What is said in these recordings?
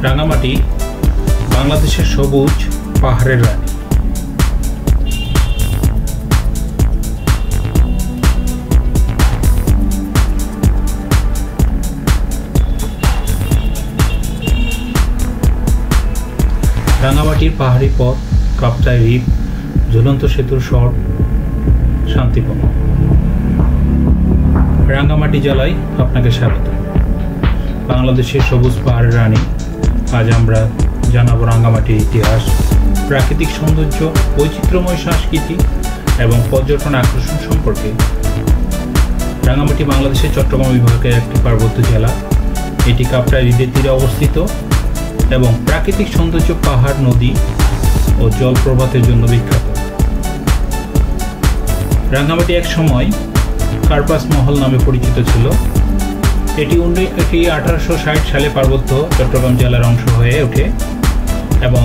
রাঙামাটি বাংলাদেশের সবুজ পাহাড়ের রানী। রাঙামাটির পাহাড়ি পথ, কাপ্তাই দ্বীপ, ঝুলন্ত সেতুর শট, শান্তিপূর্ণ। রাঙামাটি জেলায় আপনাকে স্বাগত। বাংলাদেশের সবুজ পাহাড়ের রানী। আজ আমরা জানাবো রাঙামাটির ইতিহাস, প্রাকৃতিক সৌন্দর্য, বৈচিত্র্যময় সংস্কৃতি এবং পর্যটন আকর্ষণ সম্পর্কে। রাঙামাটি বাংলাদেশের চট্টগ্রাম বিভাগের একটি পার্বত্য জেলা। এটি কাপ্তাই হ্রদের তীরে অবস্থিত এবং প্রাকৃতিক সৌন্দর্য, পাহাড়, নদী ও জলপ্রপাতের জন্য বিখ্যাত। রাঙামাটি এক সময় কার্পাস মহল নামে পরিচিত ছিল। এটি 1860 সালে পার্বত্য চট্টগ্রাম জেলার অংশ হয়ে ওঠে এবং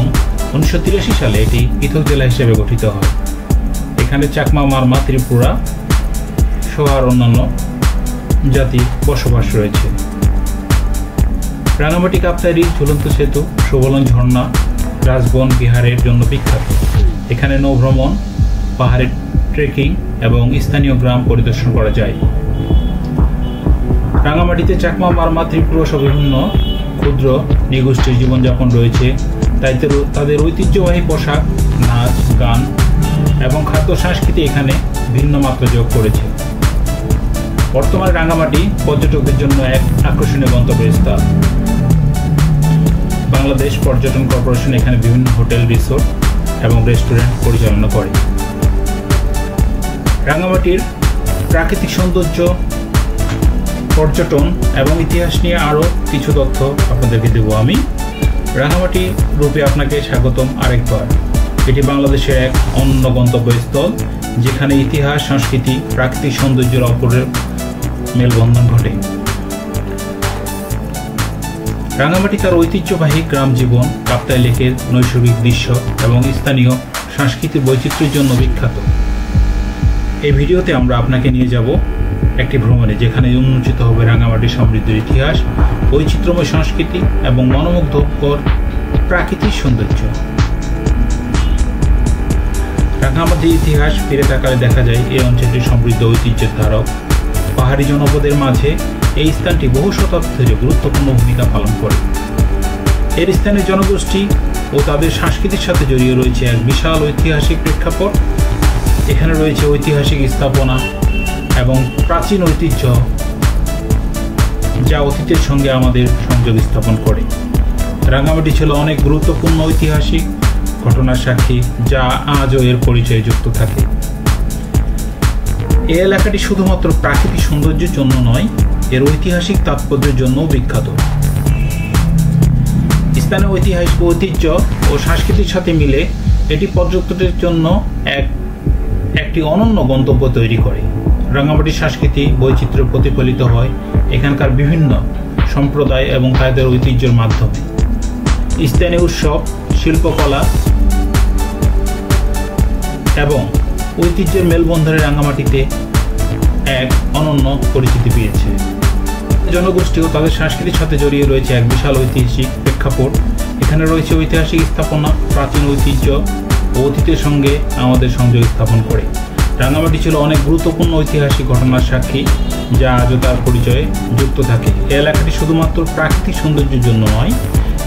1983 সালে এটি পৃথক জেলা হিসেবে গঠিত হয়। এখানে চাকমা, মারমা, ত্রিপুরা সহ আর অন্যান্য জাতির বসবাস রয়েছে। রাঙামাটি কাপ্তাই হ্রদ, ঝুলন্ত সেতু, সুবলন ঝর্ণা, রাজবন বিহারের জন্য বিখ্যাত। এখানে নৌভ্রমণ, পাহাড়ের ট্রেকিং এবং স্থানীয় গ্রাম পরিদর্শন করা যায়। রাঙামাটিতে চাকমা, মারমা, ত্রিপুরা সহ বিভিন্ন ক্ষুদ্র নৃগোষ্ঠীর জীবনযাপন রয়েছে। তাই তাদের ঐতিহ্যবাহী পোশাক, নাচ, গান এবং খাদ্য সংস্কৃতি এখানে ভিন্ন মাত্রা যোগ করেছে। বর্তমানে রাঙামাটি পর্যটকদের জন্য এক আকর্ষণীয় গন্তব্যস্থল। বাংলাদেশ পর্যটন কর্পোরেশন এখানে বিভিন্ন হোটেল, রিসোর্ট এবং রেস্টুরেন্ট পরিচালনা করে। রাঙামাটির প্রাকৃতিক সৌন্দর্য, পর্যটন এবং ইতিহাস নিয়ে আরও কিছু তথ্য আপনাদেরকে দেব আমি। রাঙামাটি রূপে আপনাকে স্বাগতম আরেকবার। এটি বাংলাদেশের এক অন্য গন্তব্যস্থল, যেখানে ইতিহাস, সংস্কৃতি, প্রাকৃতিক সৌন্দর্যের অপরের মেলবন্ধন ঘটে। রাঙামাটি তার ঐতিহ্যবাহী গ্রাম জীবন, কাপ্তাই লেকের নৈসর্গিক দৃশ্য এবং স্থানীয় সাংস্কৃতিক বৈচিত্র্যের জন্য বিখ্যাত। এই ভিডিওতে আমরা আপনাকে নিয়ে যাব একটি ভ্রমণে, যেখানে উন্মোচিত হবে রাঙামাটির সমৃদ্ধ ইতিহাস, বৈচিত্র্যময় সংস্কৃতি এবং মনোমুগ্ধকর প্রাকৃতিক সৌন্দর্য। রাঙামাটির ইতিহাস ফিরে তাকালে দেখা যায় এই অঞ্চলটি সমৃদ্ধ ঐতিহ্যের ধারক। পাহাড়ি জনপদের মাঝে এই স্থানটি বহু শতাব্দী ধরে গুরুত্বপূর্ণ ভূমিকা পালন করে। এর স্থানীয় জনগোষ্ঠী ও তাদের সংস্কৃতির সাথে জড়িয়ে রয়েছে এক বিশাল ঐতিহাসিক প্রেক্ষাপট। এখানে রয়েছে ঐতিহাসিক স্থাপনা এবং প্রাচীন ঐতিহ্য, যা অতীতের সঙ্গে আমাদের সংযোগ স্থাপন করে। রাঙামাটি ছিল অনেক গুরুত্বপূর্ণ ঐতিহাসিক ঘটনার সাক্ষী, যা আজও এর পরিচয়ে যুক্ত থাকে। এই এলাকাটি শুধুমাত্র প্রাকৃতিক সৌন্দর্যের জন্য নয়, এর ঐতিহাসিক তাৎপর্যের জন্যও বিখ্যাত। স্থানীয় ঐতিহাসিক ঐতিহ্য ও সংস্কৃতির সাথে মিলে এটি পর্যটকদের জন্য একটি অনন্য গন্তব্য তৈরি করে। রাঙামাটির সংস্কৃতি বৈচিত্র্য প্রতিফলিত হয় এখানকার বিভিন্ন সম্প্রদায় এবং তাদের ঐতিহ্যের মাধ্যমে। স্থানীয় উৎসব, শিল্পকলা এবং ঐতিহ্যের মেলবন্ধনে রাঙামাটিতে এক অনন্য পরিচিতি পেয়েছে। জনগোষ্ঠী ও তাদের সংস্কৃতির সাথে জড়িয়ে রয়েছে এক বিশাল ঐতিহাসিক প্রেক্ষাপট। এখানে রয়েছে ঐতিহাসিক স্থাপনা, প্রাচীন ঐতিহ্য ও অতীতের সঙ্গে আমাদের সংযোগ স্থাপন করে। রাঙামাটি ছিল অনেক গুরুত্বপূর্ণ ঐতিহাসিক ঘটনার সাক্ষী, যা আজও তার পরিচয়ে যুক্ত থাকে। এই এলাকাটি শুধুমাত্র প্রাকৃতিক সৌন্দর্যের জন্য নয়,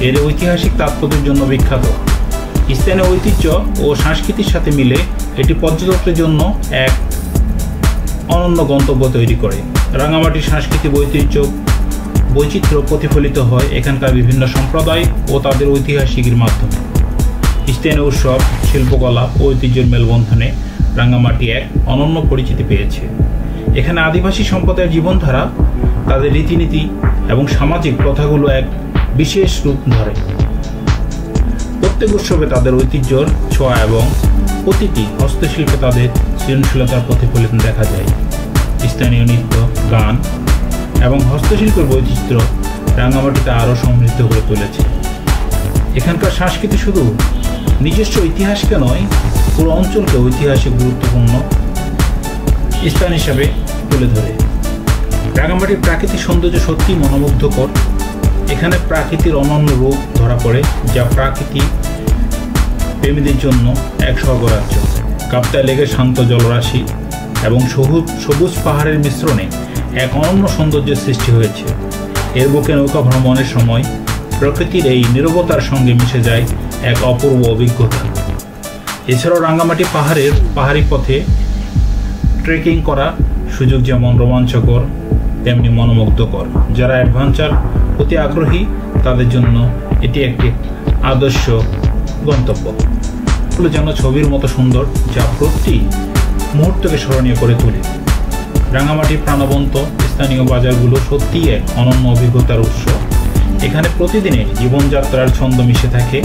এর ঐতিহাসিক তাৎপর্যের জন্য বিখ্যাত। স্থানীয় ঐতিহ্য ও সংস্কৃতির সাথে মিলে এটি পর্যটকদের জন্য এক অনন্য গন্তব্য তৈরি করে। রাঙামাটির সাংস্কৃতিক বৈচিত্র্য প্রতিফলিত হয় এখানকার বিভিন্ন সম্প্রদায় ও তাদের ঐতিহাসিকের মাধ্যমে। স্থানীয় উৎসব, শিল্পকলা ও ঐতিহ্যের মেলবন্ধনে রাঙামাটি এক অনন্য পরিচিতি পেয়েছে। এখানে আদিবাসী সম্প্রদায়ের জীবনধারা, তাদের রীতিনীতি এবং সামাজিক প্রথাগুলো এক বিশেষ রূপ ধরে। প্রত্যেক উৎসবে তাদের ঐতিহ্যর ছোঁয়া এবং প্রতিটি হস্তশিল্পে তাদের সৃজনশীলতার প্রতিফলন দেখা যায়। স্থানীয় নৃত্য, গান এবং হস্তশিল্পের বৈচিত্র্য রাঙামাটিতে আরও সমৃদ্ধ করে তুলেছে। এখানকার সংস্কৃতি শুধু নিজস্ব ইতিহাসকে নয়, পুরো অঞ্চলকে ঐতিহাসিক গুরুত্বপূর্ণ স্থান হিসাবে তুলে ধরে। রাঙামাটির প্রাকৃতিক সৌন্দর্য সত্যি মনোমুগ্ধকর। এখানে প্রাকৃতির অনন্য রূপ ধরা পড়ে, যা প্রাকৃতিক প্রেমীদের জন্য এক স্বর্গরাজ্য। কাপ্তাই লেকের শান্ত জলরাশি এবং সবুজ পাহাড়ের মিশ্রণে এক অনন্য সৌন্দর্যের সৃষ্টি হয়েছে। এর বুকে নৌকা ভ্রমণের সময় প্রকৃতির এই নীরবতার সঙ্গে মিশে যায় এক অপূর্ব অভিজ্ঞতা। এছাড়াও রাঙ্গামাটি পাহাড়ি পথে ট্রেকিং করা সুযোগ যেমন রোমাঞ্চকর তেমনি মনোমুগ্ধকর। যারা অ্যাডভেঞ্চার প্রতি আগ্রহী তাদের জন্য এটি একটি আদর্শ গন্তব্য। যেন ছবির মতো সুন্দর, যা প্রতি মুহূর্তকে স্মরণীয় করে তোলে। রাঙ্গামাটির প্রাণবন্ত স্থানীয় বাজারগুলো সত্যিই এক অনন্য অভিজ্ঞতার উৎস। এখানে প্রতিদিনের জীবনযাত্রার ছন্দ মিশে থাকে।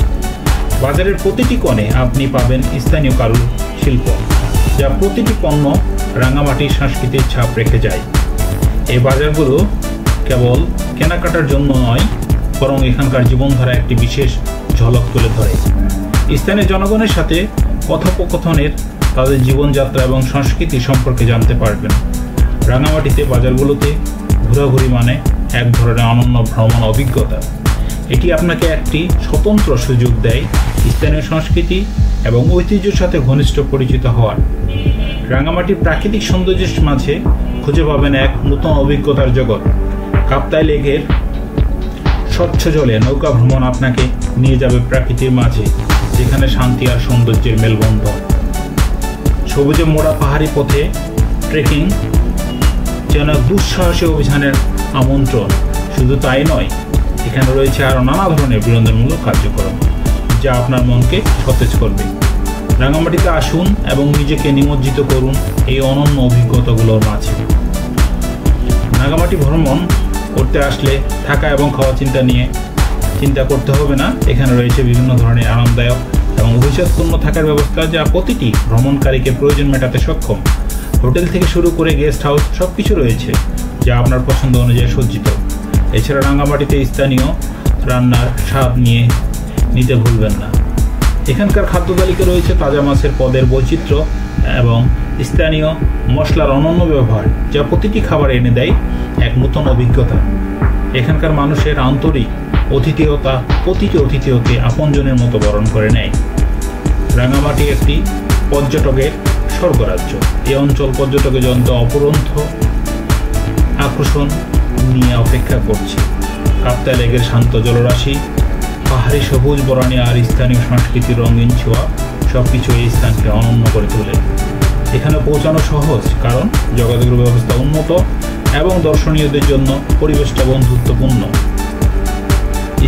বাজারের প্রতিটি কোণে আপনি পাবেন স্থানীয় কারুশিল্প, যা প্রতিটি পণ্য রাঙ্গামাটির সংস্কৃতির ছাপ রেখে যায়। এই বাজারগুলো কেবল কেনাকাটার জন্য নয়, বরং এখানকার জীবনধারা একটি বিশেষ ঝলক তুলে ধরে। স্থানীয় জনগণের সাথে কথোপকথনের তাদের জীবনযাত্রা এবং সংস্কৃতি সম্পর্কে জানতে পারবেন। রাঙ্গামাটিতে বাজারগুলোতে ঘোরাঘুরি মানে এক ধরনের অনন্য ভ্রমণ অভিজ্ঞতা। এটি আপনাকে একটি স্বতন্ত্র সুযোগ দেয় স্থানীয় সংস্কৃতি এবং ঐতিহ্যের সাথে ঘনিষ্ঠ পরিচিত হওয়ার। রাঙ্গামাটির প্রাকৃতিক সৌন্দর্যের মাঝে খুঁজে পাবেন এক নতুন অভিজ্ঞতার জগৎ। কাপ্তাই লেকের স্বচ্ছ জলে নৌকা ভ্রমণ আপনাকে নিয়ে যাবে প্রকৃতির মাঝে, যেখানে শান্তি আর সৌন্দর্যের মেলবন্ধন। সবুজে মোড়া পাহাড়ি পথে ট্রেকিং যেন দুঃসাহসী অভিযানের আমন্ত্রণ। শুধু তাই নয়, এখানে রয়েছে আরও নানা ধরনের বিনোদনমূলক কার্যক্রম, যা আপনার মনকে সতেজ করবে। রাঙ্গামাটিতে আসুন এবং নিজেকে নিমজ্জিত করুন এই অনন্য অভিজ্ঞতাগুলোর মাঝে। রাঙ্গামাটি ভ্রমণ করতে আসলে থাকা এবং খাওয়া চিন্তা করতে হবে না। এখানে রয়েছে বিভিন্ন ধরনের আরামদায়ক এবং অভিজাতপূর্ণ থাকার ব্যবস্থা, যা প্রতিটি ভ্রমণকারীকে প্রয়োজন মেটাতে সক্ষম। হোটেল থেকে শুরু করে গেস্ট হাউস সবকিছু রয়েছে, যা আপনার পছন্দ অনুযায়ী সজ্জিত। এছাড়া রাঙ্গামাটিতে স্থানীয় রান্নার স্বাদ নিতে ভুলবেন না। এখানকার খাদ্য তালিকা রয়েছে তাজা মাছের পদের বৈচিত্র্য এবং স্থানীয় মশলার অনন্য ব্যবহার, যা প্রতিটি খাবার এনে দেয় এক নতুন অভিজ্ঞতা। এখানকার মানুষের আন্তরিক অতিথেয়তা প্রতিটি অতিথিকে আপনজনের মতো বরণ করে নেয়। রাঙ্গামাটি একটি পর্যটকের স্বর্গরাজ্য। এই অঞ্চল পর্যটকের জন্য অপরন্ত আকর্ষণ নিয়ে অপেক্ষা করছে। কাপ্তাই লেকের শান্ত জলরাশি, পাহাড়ি সবুজ বনানী আর স্থানীয় সংস্কৃতির রঙিন ছোঁয়া সবকিছু এই স্থানকে অনন্য করে তোলে। এখানে পৌঁছানো সহজ, কারণ যোগাযোগের ব্যবস্থা উন্নত এবং দর্শনীয়দের জন্য পরিবেশটা বন্ধুত্বপূর্ণ।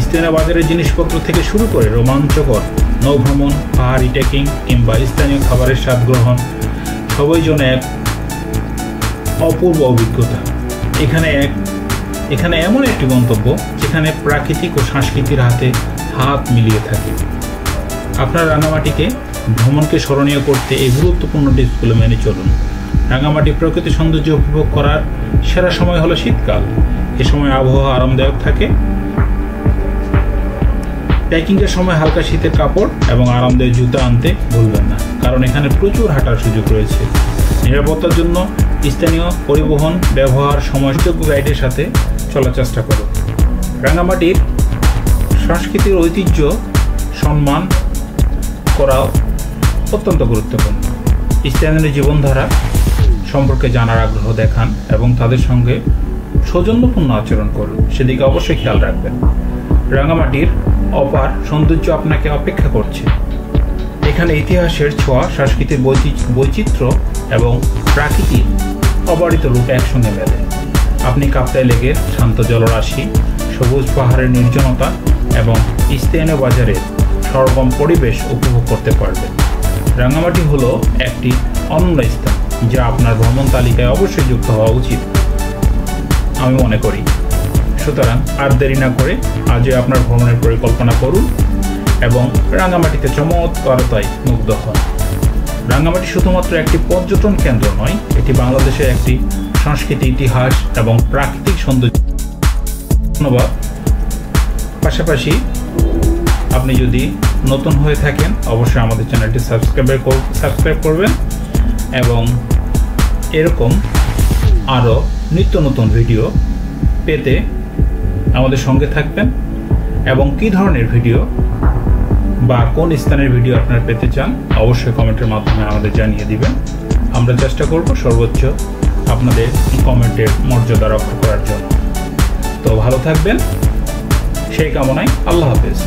স্থানীয় বাজারের জিনিসপত্র থেকে শুরু করে রোমাঞ্চকর নৌভ্রমণ, পাহাড়ি ট্রেকিং কিংবা স্থানীয় খাবারের স্বাদ গ্রহণ, সবই জন্য এক অপূর্ব অভিজ্ঞতা। এখানে এমন একটি গন্তব্য যেখানে প্রাকৃতিক ও সংস্কৃতির হাত মিলিয়ে থাকে। আপনার রাঙ্গামাটিকে ভ্রমণকে স্মরণীয় করতে এই গুরুত্বপূর্ণ টিপসগুলো মেনে চলুন। রাঙ্গামাটি প্রকৃতির সৌন্দর্য উপভোগ করার সেরা সময় হলো শীতকাল। এ সময় আবহাওয়া আরামদায়ক থাকে। ট্রেকিংয়ের সময় হালকা শীতের কাপড় এবং আরামদায়ক জুতা আনতে ভুলবেন না, কারণ এখানে প্রচুর হাঁটার সুযোগ রয়েছে। নিরাপত্তার জন্য স্থানীয় পরিবহন ব্যবহার সময়যোগ্য গাইডের সাথে চলার চেষ্টা করুন। রাঙ্গামাটির সংস্কৃতির ঐতিহ্য সম্মান করাও অত্যন্ত গুরুত্বপূর্ণ। স্থানীয় জীবনধারা সম্পর্কে জানার আগ্রহ দেখান এবং তাদের সঙ্গে সৌজন্যপূর্ণ আচরণ করুন, সেদিকে অবশ্যই খেয়াল রাখবেন। রাঙ্গামাটির অপার সৌন্দর্য আপনাকে অপেক্ষা করছে। এখানে ইতিহাসের ছোঁয়া, সংস্কৃতির বৈচিত্র্য এবং প্রাকৃতিক অবারিত রূপ একসঙ্গে মেলে। আপনি কাপ্তাই লেকের শান্ত জলরাশি, সবুজ পাহাড়ের নির্জনতা এবং স্থানীয় বাজারের সরগম পরিবেশ উপভোগ করতে পারবেন। রাঙ্গামাটি হলো একটি অনন্য স্থান, যা আপনার ভ্রমণ তালিকায় অবশ্যই যুক্ত হওয়া উচিত আমি মনে করি। সুতরাং আর দেরি না করে আজই আপনার ভ্রমণের পরিকল্পনা করুন এবং রাঙ্গামাটিতে চমৎকারতায় মুগ্ধ হন। রাঙ্গামাটি শুধুমাত্র একটি পর্যটন কেন্দ্র নয়, এটি বাংলাদেশের একটি সংস্কৃতি, ইতিহাস এবং প্রাকৃতিক সৌন্দর্য। ধন্যবাদ। পাশাপাশি আপনি যদি নতুন হয়ে থাকেন অবশ্যই আমাদের চ্যানেলটি সাবস্ক্রাইব করবেন এবং এরকম আরও নিত্য নতুন ভিডিও পেতে আমাদের সঙ্গে থাকবেন এবং কী ধরনের ভিডিও বা কোন স্থানের ভিডিও আপনারা পেতে চান অবশ্যই কমেন্টের মাধ্যমে আমাদের জানিয়ে দিবেন। আমরা চেষ্টা করব সর্বোচ্চ আপনাদের কমেন্টের মর্যাদা রক্ষা করার জন্য। তো ভালো থাকবেন সেই কামনায়, আল্লাহ হাফেজ।